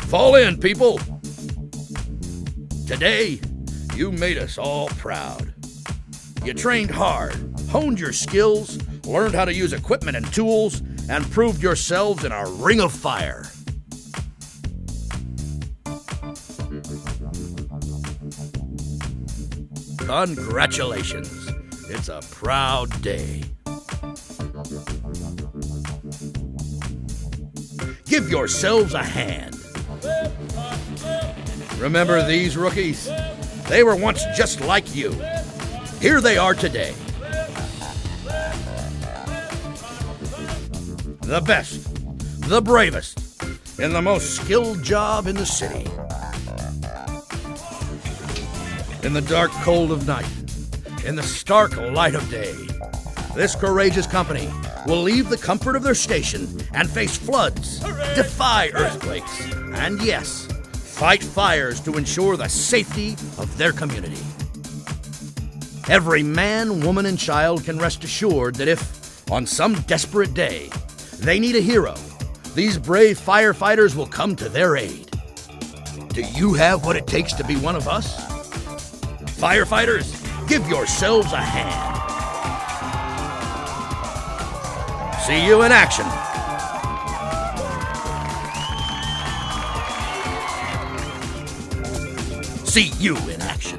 Fall in, people. Today, you made us all proud. You trained hard, honed your skills, learned how to use equipment and tools, and proved yourselves in a ring of fire. Congratulations. It's a proud day. Give yourselves a hand. Remember these rookies? They were once just like you. Here they are today. The best, the bravest, in the most skilled job in the city. In the dark cold of night, in the stark light of day, this courageous company will leave the comfort of their station and face floods, defy earthquakes, and yes, fight fires to ensure the safety of their community. Every man, woman, and child can rest assured that if, on some desperate day, they need a hero, these brave firefighters will come to their aid. Do you have what it takes to be one of us? Firefighters, give yourselves a hand. See you in action. See you in action.